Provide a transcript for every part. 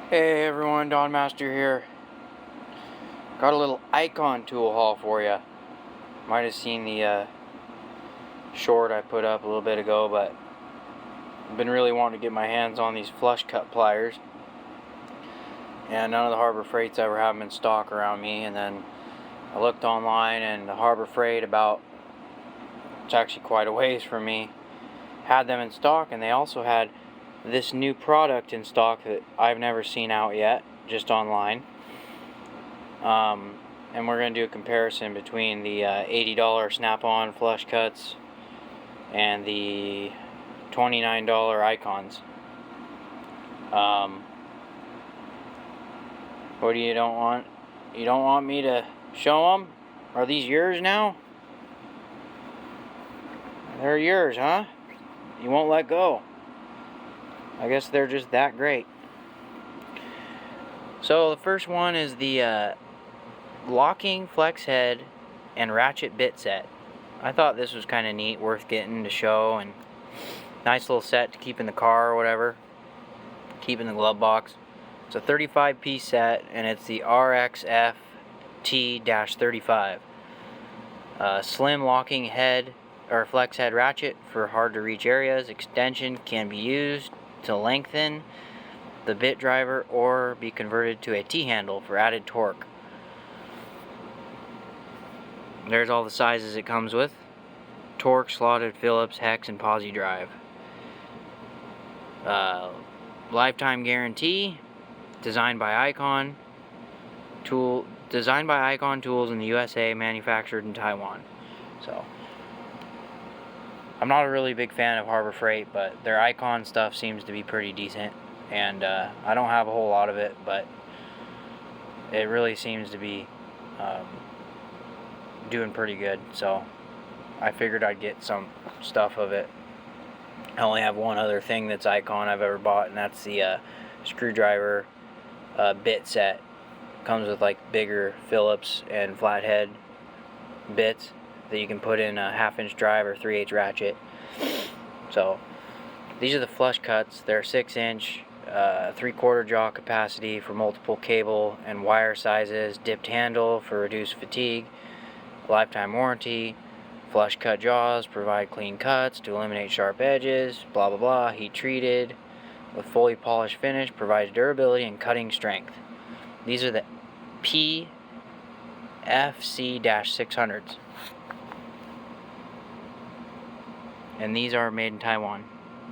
Hey everyone, Don Master here. Got a little icon tool haul for you. Might have seen the short I put up a little bit ago, but I've been really wanting to get my hands on these flush cut pliers. And none of the Harbor Freights ever have them in stock around me. And then I looked online, and the Harbor Freight, it's actually quite a ways from me, had them in stock, and they also had this new product in stock that I've never seen out yet, just online. And we're going to do a comparison between the $80 snap-on flush cuts and the $29 icons. What do you don't want? You don't want me to show them? Are these yours now? They're yours, huh? You won't let go. I guess they're just that great. So the first one is the locking flex head and ratchet bit set. I thought this was kind of neat, worth getting to show, and nice little set to keep in the car or whatever, keep in the glove box. It's a 35-piece set, and it's the RXF T-35. Slim locking head or flex head ratchet for hard to reach areas. Extension can be used to lengthen the bit driver or be converted to a T-handle for added torque. There's all the sizes it comes with. Torque, slotted, Phillips, hex, and posi drive. Lifetime guarantee. Designed by Icon Tools in the USA, manufactured in Taiwan. So, I'm not a really big fan of Harbor Freight, but their Icon stuff seems to be pretty decent. And I don't have a whole lot of it, but it really seems to be doing pretty good. So I figured I'd get some stuff of it. I only have one other thing that's Icon I've ever bought, and that's the screwdriver bit set. Comes with like bigger Phillips and flathead bits that you can put in a 1/2-inch drive or 3/8 ratchet. So these are the flush cuts. They're 6-inch, 3/4 jaw capacity for multiple cable and wire sizes, dipped handle for reduced fatigue, lifetime warranty, flush cut jaws provide clean cuts to eliminate sharp edges, blah blah blah, heat treated with fully polished finish, provides durability and cutting strength. These are the PFC-600s. And these are made in Taiwan,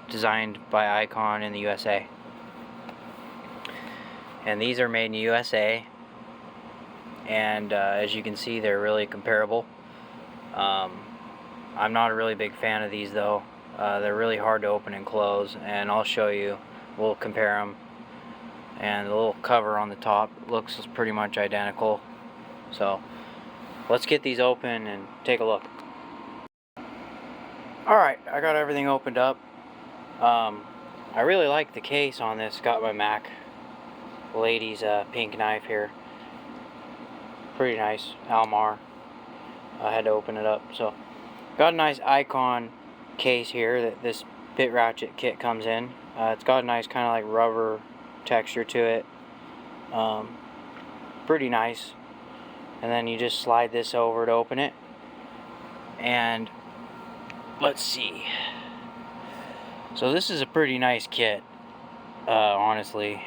designed by Icon in the USA. And these are made in the USA, and as you can see, they're really comparable. I'm not a really big fan of these though. They're really hard to open and close, and I'll show you. We'll compare them. And the little cover on the top looks pretty much identical. So let's get these open and take a look. Alright, I got everything opened up. I really like the case on this. Got my Mac lady's pink knife here. Pretty nice. Almar. I had to open it up. So got a nice Icon case here that this bit ratchet kit comes in. It's got a nice kind of like rubber texture to it. Pretty nice. And then you just slide this over to open it. And let's see. So this is a pretty nice kit, honestly.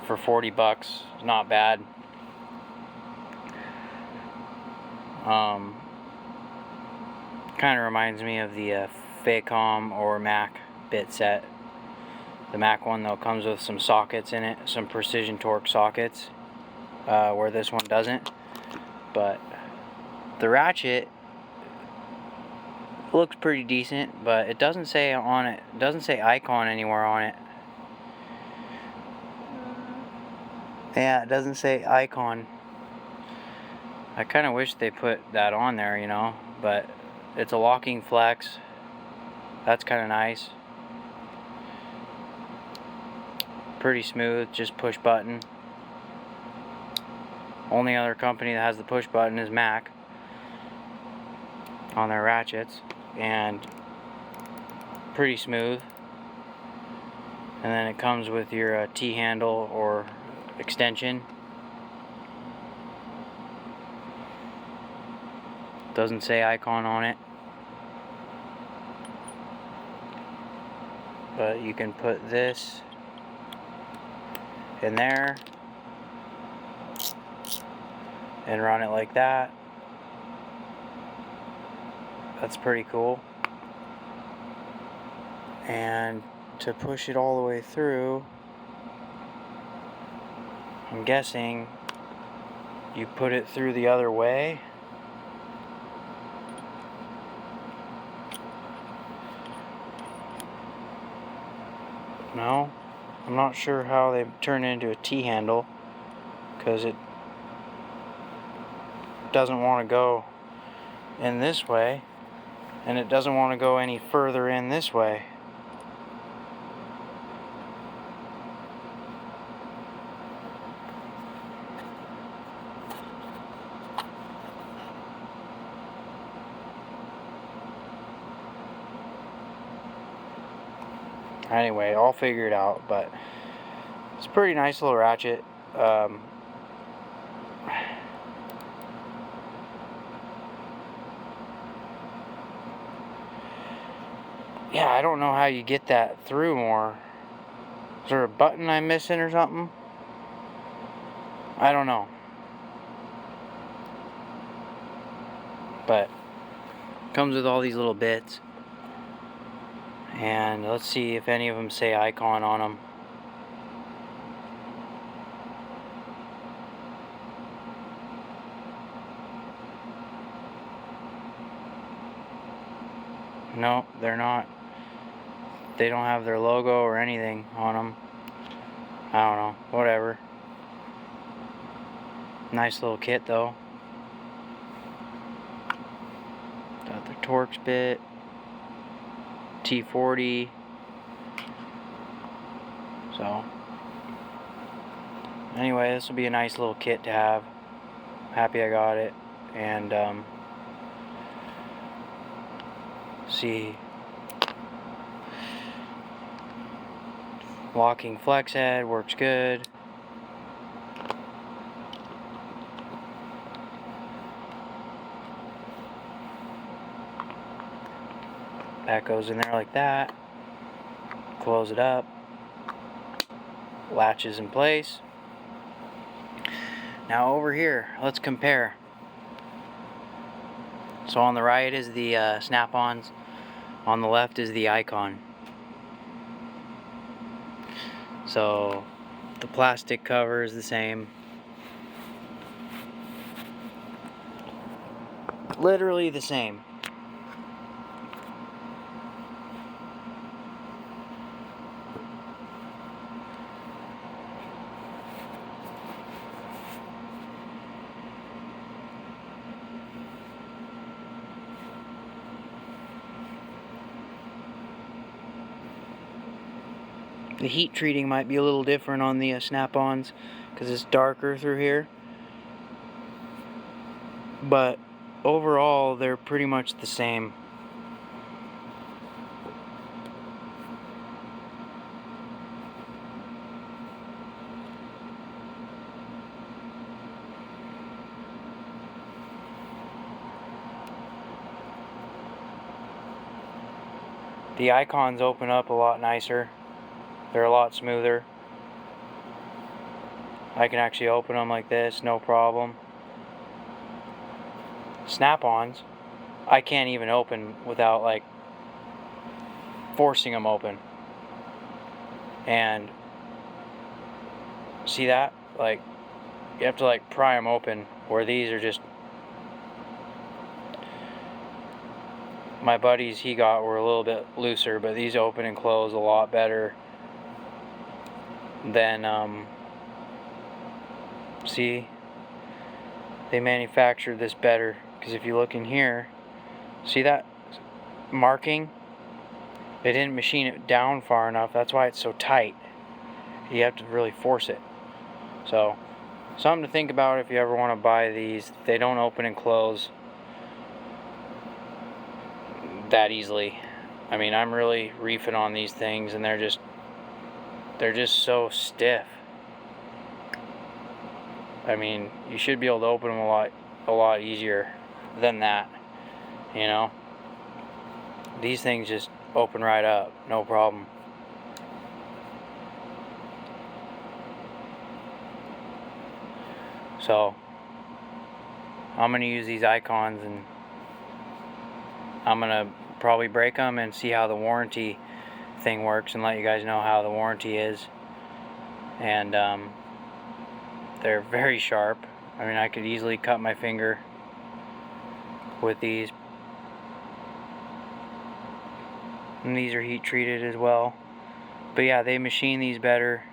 For 40 bucks, not bad. Kind of reminds me of the Facom or Mac bit set. The Mac one though comes with some sockets in it, some precision torque sockets, where this one doesn't. But the ratchet looks pretty decent, but it doesn't say on it. It doesn't say Icon anywhere on it. Yeah, it doesn't say Icon. I kind of wish they put that on there, you know, but it's a locking flex. That's kind of nice. Pretty smooth, just push button. Only other company that has the push button is Mac on their ratchets, and pretty smooth. And then it comes with your T-handle or extension. Doesn't say icon on it, but you can put this in there and run it like that. That's pretty cool. And to push it all the way through, I'm guessing you put it through the other way. No, I'm not sure how they turn it into a T-handle, because it doesn't want to go in this way, and it doesn't want to go any further in this way. Anyway, I'll figure it out, but it's a pretty nice little ratchet. Yeah, I don't know how you get that through more. Is there a button I'm missing or something? I don't know. But it comes with all these little bits. And let's see if any of them say icon on them. No, they're not. They don't have their logo or anything on them. I don't know. Whatever. Nice little kit though. Got the Torx bit. T40. So anyway, this will be a nice little kit to have. Happy I got it. And see, locking flex head works good. That goes in there like that. Close it up. Latches in place. Now over here, let's compare. So on the right is the snap-ons. On the left is the icon. So the plastic cover is the same. Literally the same. The heat treating might be a little different on the snap-ons because it's darker through here. But overall, they're pretty much the same. The icons open up a lot nicer. They're a lot smoother. I can actually open them like this, no problem. Snap-ons, I can't even open without like forcing them open. And see that? Like, you have to like pry them open, where these are just, my buddies he got were a little bit looser, but these open and close a lot better than see, they manufactured this better, because if you look in here, see that marking? They didn't machine it down far enough. That's why it's so tight. You have to really force it. So something to think about if you ever want to buy these. They don't open and close that easily. I mean, I'm really reefing on these things and they're just they're just so stiff. I mean, you should be able to open them a lot easier than that, you know. These things just open right up, no problem. So I'm gonna use these icons, and I'm gonna probably break them and see how the warranty thing works and let you guys know how the warranty is. And they're very sharp. I mean, I could easily cut my finger with these. And these are heat treated as well. But yeah, they machine these better.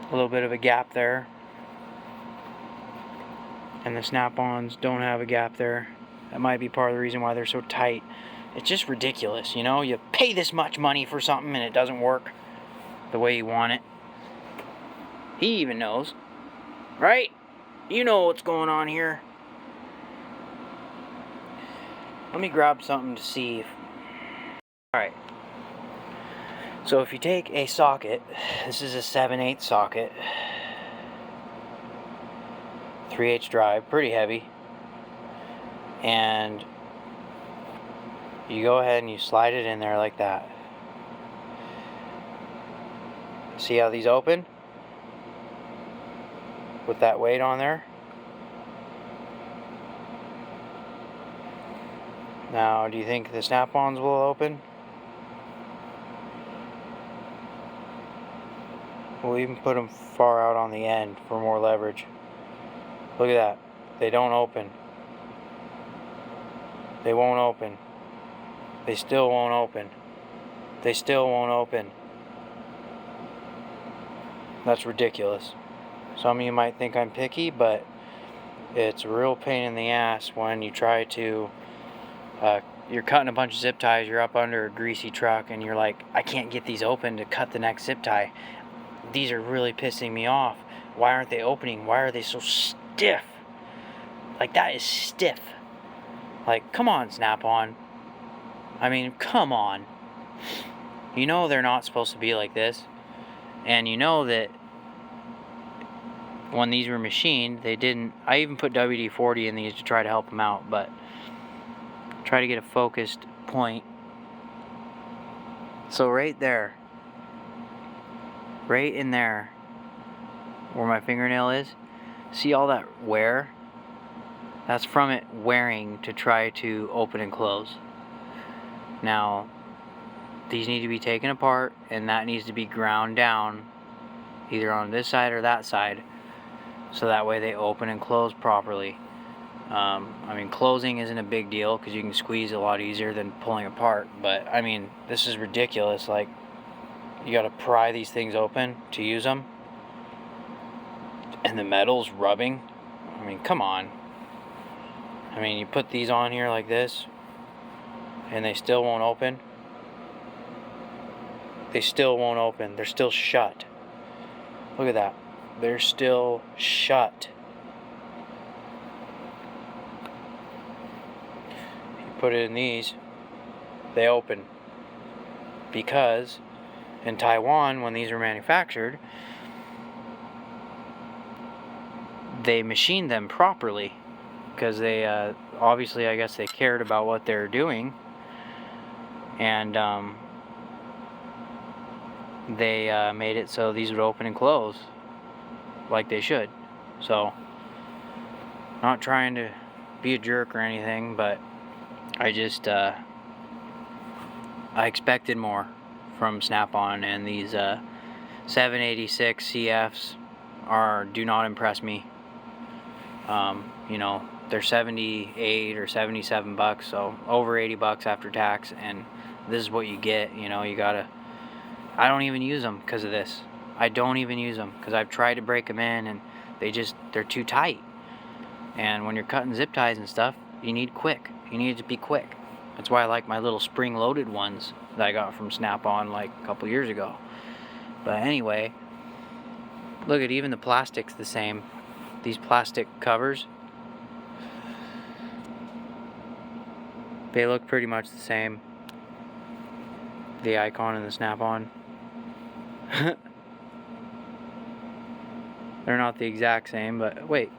A little bit of a gap there. And the snap-ons don't have a gap there. That might be part of the reason why they're so tight. It's just ridiculous, you know? You pay this much money for something and it doesn't work the way you want it. He even knows, right? You know what's going on here. Let me grab something to see. Alright. So if you take a socket, this is a 7/8 socket. 3/8 drive, pretty heavy. And you go ahead and you slide it in there like that. See how these open? With that weight on there. Now, do you think the snap-ons will open? We'll even put them far out on the end for more leverage. Look at that. They don't open. They won't open. They still won't open. They still won't open. That's ridiculous. Some of you might think I'm picky, but it's a real pain in the ass when you try to, you're cutting a bunch of zip ties, you're up under a greasy truck, and you're like, I can't get these open to cut the next zip tie. These are really pissing me off. Why aren't they opening? Why are they so stiff? Like, that is stiff. Like, come on, Snap-on. I mean, come on. You know they're not supposed to be like this. And you know that when these were machined, they didn't... I even put WD-40 in these to try to help them out, but try to get a focused point. So right there, right in there, where my fingernail is, see all that wear? That's from it wearing to try to open and close. Now, these need to be taken apart, and that needs to be ground down, either on this side or that side, so that way they open and close properly. I mean, closing isn't a big deal because you can squeeze a lot easier than pulling apart, but I mean, this is ridiculous. Like, you gotta pry these things open to use them, and the metal's rubbing. I mean, come on. I mean, you put these on here like this, and they still won't open. They still won't open. They're still shut. Look at that. They're still shut. If you put it in these, they open. Because in Taiwan, when these were manufactured, they machined them properly. Because they, obviously, I guess they cared about what they were doing. And they made it so these would open and close like they should. So, not trying to be a jerk or anything, but I just I expected more from Snap-on, and these 786 CFs do not impress me. You know, they're 78 or 77 bucks, so over 80 bucks after tax, and this is what you get. You know, you gotta... I don't even use them because of this. I don't even use them because I've tried to break them in, and they're too tight. And when you're cutting zip ties and stuff, you need quick. You need it to be quick. That's why I like my little spring-loaded ones that I got from Snap-on like a couple years ago. But anyway, look at, even the plastic's the same. These plastic covers, they look pretty much the same. The icon and the snap-on. They're not the exact same, but wait.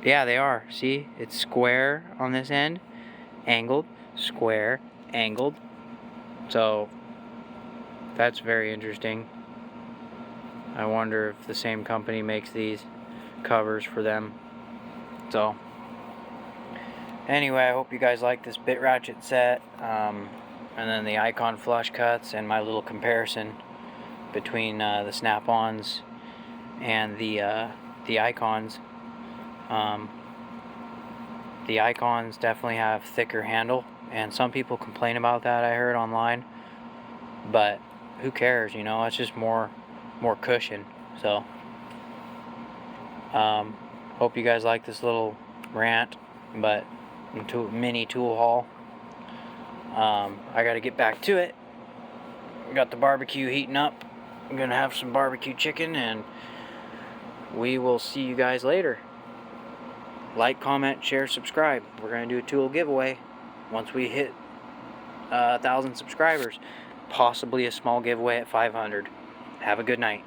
Yeah, they are. See? It's square on this end, angled, square, angled. So, that's very interesting. I wonder if the same company makes these covers for them. So, anyway, I hope you guys like this bit ratchet set. And then the icon flush cuts and my little comparison between the snap-ons and the icons. The icons definitely have thicker handle, and some people complain about that, I heard online, but who cares, you know? It's just more cushion. So hope you guys like this little rant, but mini tool haul. I gotta get back to it. Got the barbecue heating up. I'm gonna have some barbecue chicken, and we will see you guys later. Like, comment, share, subscribe. We're gonna do a tool giveaway once we hit 1,000 subscribers. Possibly a small giveaway at 500. Have a good night.